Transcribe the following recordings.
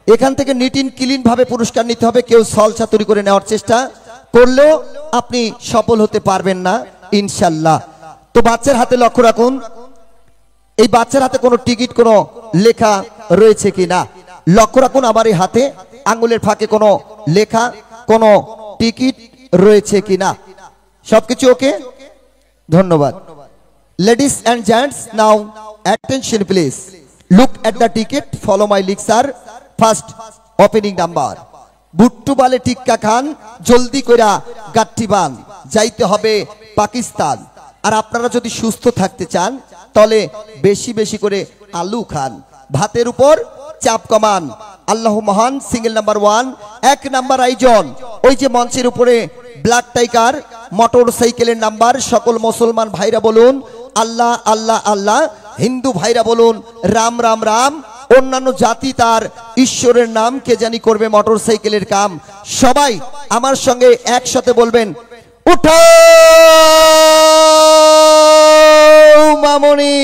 এখান থেকে neat and clean ভাবে পুরস্কার নিতে হবে। কেউ সল চাতুরি করে নেওয়ার চেষ্টা করলেও আপনি সফল হতে পারবেন না ইনশাল্লাহ। তো বাচ্চার হাতে লক্ষ্য রাখুন, এই বাচ্চার হাতে কোনো টিকিট কোনো লেখা রয়েছে কিনা লক্ষ্য রাখুন। আমার এই হাতে আঙ্গুলের ফাঁকে কোনো লেখা কোনো টিকিট রয়েছে কিনা, সবকিছু ওকে? ধন্যবাদ। Ladies and gents, now attention please. Look at the ticket, follow my lead sir. First opening number. বুট্টু বালে টিক্কা খান, জলদি কইরা গাট্টি বান, যাইতে হবে পাকিস্তান। আর আপনারা যদি সুস্থ থাকতে চান তাহলে বেশি বেশি করে আলু খান, ভাতের উপর চাপ কমান। আল্লাহ মহান। সিঙ্গেল নাম্বার 1, 1 নাম্বার আয়োজন। ওই যে মঞ্চের উপরে ব্ল্যাক টাইগার মোটর সাইকেলের নাম্বার। সকল মুসলমান ভাইরা বলুন আল্লাহ আল্লাহ আল্লাহ, হিন্দু ভাইরা বলুন রাম রাম রাম, অন্যান্য জাতি তার ঈশ্বরের নাম কে জানি করবে মোটর সাইকেলের কাম। সবাই আমার সঙ্গে একসাথে বলবেন উঠো মামনি।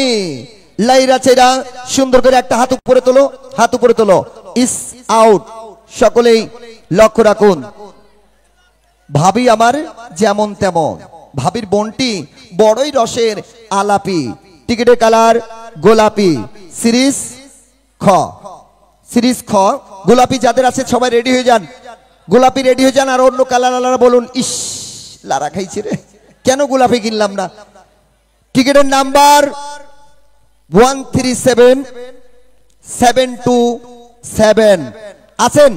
লাইরা চেরা সুন্দর করে একটা হাত উপরে তোলো, হাত উপরে তোলো। ইস আউট। সকলেই লক্ষ্য রাখুন, ভাবি আমার যেমন তেমন, ভাবির বোনটি বড়ই রসের আলাপি। টিকিটের কালার গোলাপি। সিরিজ খ, সিরিজ খ। গোলাপি যাদের আছে সবাই রেডি হয়ে যান, গোলাপি রেডি হয়ে যান। আর অন্য কালার আলারা বলুন ইস লারা খাইছে রে, কেন গোলাপি কিনলাম না। টিকিটের নাম্বার 137727 আছেন?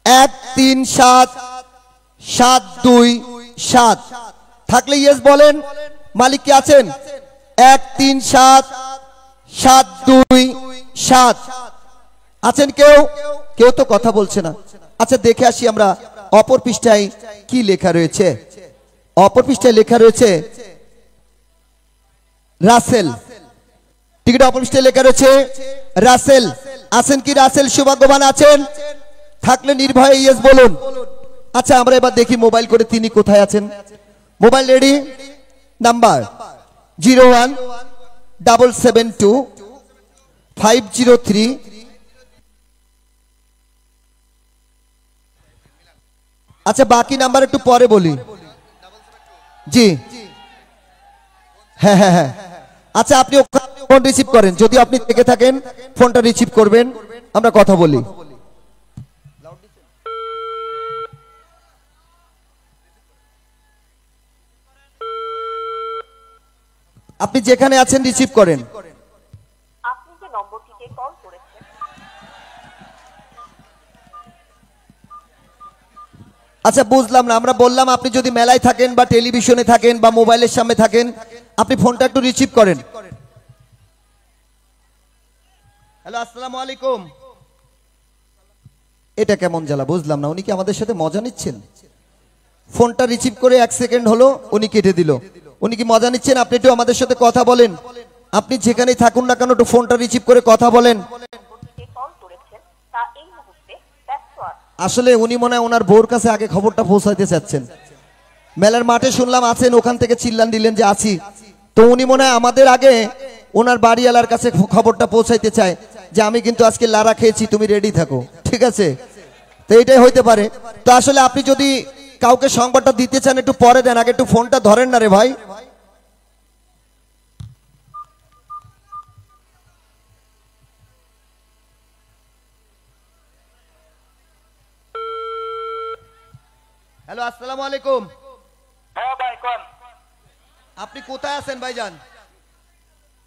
137727 থাকলে ইয়েস বলেন। মালিক কে আছেন? 137727 আছেন কেউ? কেউ তো কথা বলছে না। আচ্ছা দেখে আসি আমরা অপর পৃষ্ঠায় কি লেখা রয়েছে। অপর পৃষ্ঠায় লেখা রয়েছে রাসেল। টিকিট অপর পৃষ্ঠায় লেখা রয়েছে রাসেল। আছেন কি রাসেল? সৌভাগ্যবান আছেন? থাকলে নির্ভয়ে ইয়েস বলুন। আচ্ছা আমরা এবার দেখি মোবাইল করে তিনি কোথায় আছেন। Mobile ready? নাম্বার 01772 503। আচ্ছা বাকি নাম্বার একটু পরে বলি। জি হ্যাঁ হ্যাঁ হ্যাঁ। আচ্ছা আপনি ফোন রিসিভ করেন, যদি আপনি থেকে থাকেন ফোনটা রিসিভ করবেন, আমরা কথা বলি। আপনি যেখানে আছেন রিসিভ করেন। আপনি যে নম্বরটিতে কল করেছেন। আচ্ছা বুঝলাম না, আমরা বললাম আপনি যদি মেলায় থাকেন বা টেলিভিশনে থাকেন বা মোবাইলের সামনে থাকেন আপনি ফোনটা একটু রিসিভ করেন। হ্যালো আসসালামু আলাইকুম। এটা কেমন জ্বালা বুঝলাম না, উনি কি আমাদের সাথে মজা নিচ্ছেন? ফোনটা রিসিভ করে 1 সেকেন্ড হলো উনি কেটে দিল। উনি কি মজা নিচ্ছেন? আপনি একটু আমাদের সাথে কথা বলেন। আপনি যেখানেই থাকুন না কেন একটু ফোনটা রিসিভ করে কথা বলেন। আসলে উনি মনে হয় ওনার বউর কাছে আগে খবরটা পৌঁছাইতে চাচ্ছেন। মেলার মাঠে শুনলাম আছেন, ওখান থেকে চিল্লান দিলেন যে আছি। তো উনি মনে হয় আমাদের আগে ওনার বাড়িওয়ালার কাছে খবরটা পৌঁছাইতে চায় যে আমি কিন্তু আজকে লারা খেয়েছি, তুমি রেডি থাকো, ঠিক আছে? তো এটাই হইতে পারে। তো আসলে আপনি যদি কাউকে সংবাদটা দিতে চান একটু পরে দেন, আগে একটু ফোনটা ধরেন না রে ভাই। হ্যালো আসসালামু আলাইকুম। হ্যাঁ ভাই কোন? আপনি কোথায় আছেন ভাইজান?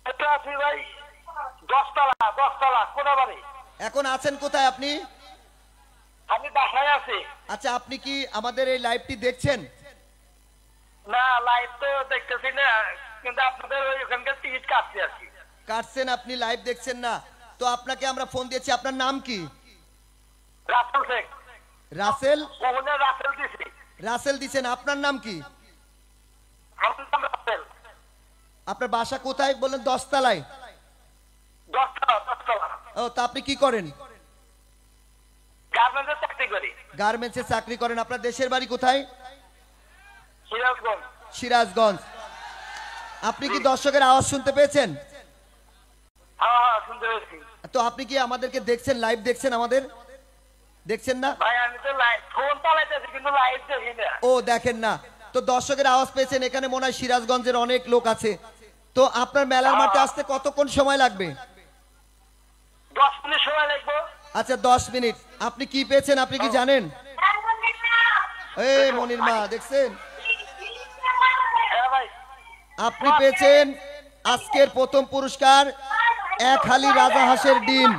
এটা আছি ভাই 10 তলা কোনাবাড়ি। এখন আছেন কোথায় আপনি? আমি বাসায় আছি। আচ্ছা আপনি কি আমাদের এই লাইভটি দেখছেন? না লাইভ তো দেখতেছি না, কিন্তু আপনাদের ওইখানকার টিকিট কাটছি আর কি। কাটছেন আপনি, লাইভ দেখছেন না? তো আপনাকে আমরা ফোন দিয়েছি, আপনার নাম কি? রাসেল শেখ। রাসেল? ওখানে রাসেল দিছি। রাসেল দিছেন, আপনার নাম কি? আমার নাম রাসেল। আপনার বাসা কোথায় বললেন? 10 তলায়। 10 তলা। ও তা আপনি কি করেন? গার্মেন্টসে চাকরি করি। গার্মেন্টসে চাকরি করেন। আপনার দেশের বাড়ি কোথায়? সিরাজগঞ্জ। সিরাজগঞ্জ। আপনি কি দর্শকের আওয়াজ শুনতে পেয়েছেন? হ্যাঁ শুনতে পেয়েছি। তো আপনি কি আমাদেরকে দেখছেন, লাইভ দেখছেন, আমাদের দেখছেন না? ভাই আমি তো লাইভ ফোন চালাইতেছি কিন্তু লাইভ দেখি না। ও দেখেন না, তো দর্শকের আওয়াজ পেয়েছেন, এখানে মনে হয় সিরাজগঞ্জের অনেক লোক আছে। তো আপনার মেলার মাঠে আসতে কতক্ষণ সময় লাগবে? 10 মিনিট সময় লাগবে। আচ্ছা 10 মিনিট। আপনি কি পেয়েছেন আপনি কি জানেন? এই মনির মা দেখছেন, হ্যাঁ ভাই। আপনি পেয়েছেন আজকের প্রথম পুরস্কার এক হালি রাজা হাঁসের ডিম।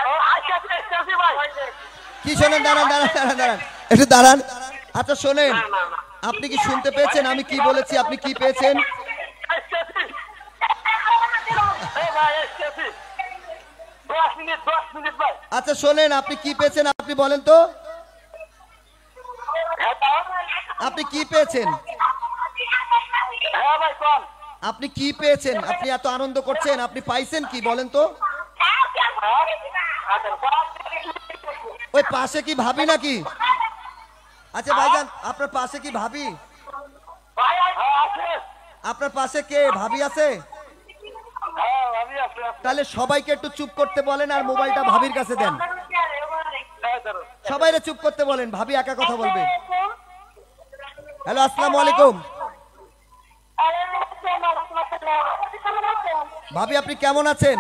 ও আচ্ছা আচ্ছা ভাই। কি শোনেন, দাঁড়ান দাঁড়ান দাঁড়ান দাঁড়ান একটু দাঁড়ান। আচ্ছা শোনেন, আপনি কি শুনতে পেয়েছেন আমি কি বলেছি, আপনি কি পেয়েছেন? আচ্ছা শোনেন, আপনি কি পেয়েছেন আপনি বলেন তো, আপনি কি পেয়েছেন? আপনি কি পেয়েছেন? আপনি এত আনন্দ করছেন, আপনি পাইছেন কি বলেন তো? ওই পাশে কি ভাবি নাকি? আচ্ছা ভাইজান, আপনার পাশে কি ভাবি? আপনার পাশে কে ভাবি আছে? তাহলে সবাইকে একটু চুপ করতে বলেন আর মোবাইলটা ভাবির কাছে দেন। সবাইরে চুপ করতে বলেন, ভাবি একা কথা বলবে। হ্যালো, আসসালামু আলাইকুম। ভাবি আপনি কেমন আছেন?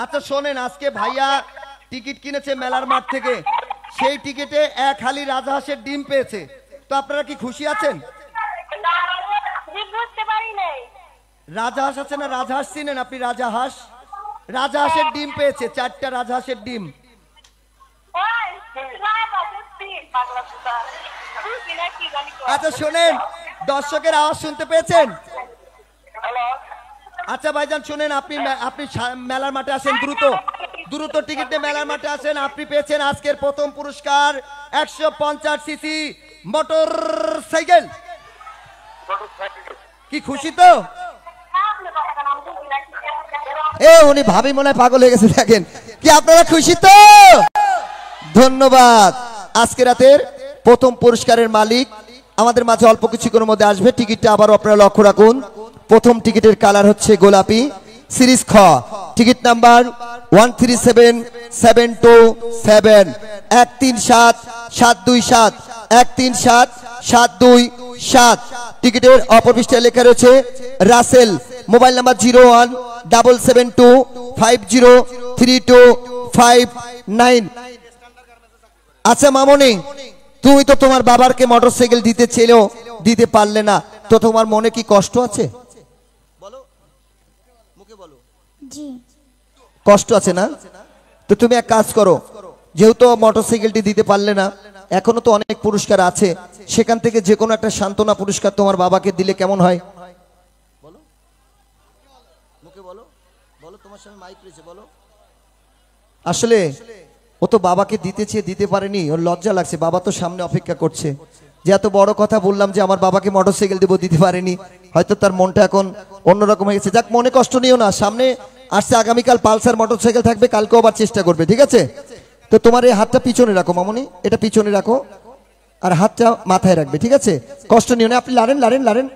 আচ্ছা শোনেন, আজকে ভাইয়া টিকিট কিনেছে মেলার মাঠ থেকে, সেই টিকিটে এক হালি রাজহাঁসের ডিম পেয়েছে। তো আপনারা কি খুশি আছেন? রাজহাঁস আছে না, রাজহাঁস চিনেন আপনি? রাজহাঁস, রাজহাঁসের ডিম পেয়েছে, 4টা রাজহাঁসের ডিম। আচ্ছা শোনেন, দর্শকের আওয়াজ শুনতে পেয়েছেন? আচ্ছা ভাইজান শুনেন, আপনি মেলার মাঠে আসেন, দ্রুত দ্রুত টিকিট নিয়ে মেলার মাঠে আসেন। আপনি পেয়েছেন আজকের প্রথম পুরস্কার 150 সিসি মোটর সাইকেল। কি খুশি তো? উনি ভাবি মনে হয় পাগল হয়ে গেছে, দেখেন কি আপনারা খুশি তো? ধন্যবাদ। আজকে রাতের প্রথম পুরস্কারের মালিক আমাদের মাঝে অল্প কিছুক্ষণের মধ্যে আসবে। টিকিটটা আবারও আপনারা লক্ষ্য রাখুন, প্রথম টিকিটের কালার হচ্ছে গোলাপি, সিরিজ খ, টিকিট নাম্বার 137727 137727 137727। টিকিটের অপর পৃষ্ঠায় লেখা রয়েছে রাসেল, মোবাইল নাম্বার 017725032559। আচ্ছা মামনি, তুমি তো তোমার বাবারকে মোটরসাইকেল দিতে চেলেও দিতে পারলে না, তো তোমার মনে কি কষ্ট আছে? বলো, মুখে বলো। জি কষ্ট আছে না? তো তুমি এক কাজ করো, যেহেতু মোটরসাইকেলটি দিতে পারলে না, এখনো তো অনেক পুরস্কার আছে, সেখান থেকে যে কোনো একটা সান্ত্বনা পুরস্কার তোমার বাবাকে দিলে কেমন হয়? বলো, মুখে বলো, বলো, তোমার সামনে মাইক রয়েছে, বলো। আসলে ও তো বাবাকে দিতে চেয়ে দিতে পারেনি, ওর লজ্জা লাগছে, বাবা তো সামনে অপেক্ষা করছে। যে এত বড় কথা বললাম যে আমার বাবাকে মোটরসাইকেল দেবো, দিতে পারেনি, হয়তো তার মনটা এখন অন্যরকম হয়ে গেছে। যাক, মনে কষ্ট নিও না, সামনে আসছে আগামীকাল পালসার মোটরসাইকেল থাকবে, কালকেও আবার চেষ্টা করবে, ঠিক আছে? তো তোমার এই হাতটা পিছনে রাখো মামনি, এটা পিছনে রাখো আর হাতটা মাথায় রাখবে, ঠিক আছে? কষ্ট নিও না, আপনি লাড়েন লাড়েন লাড়েন।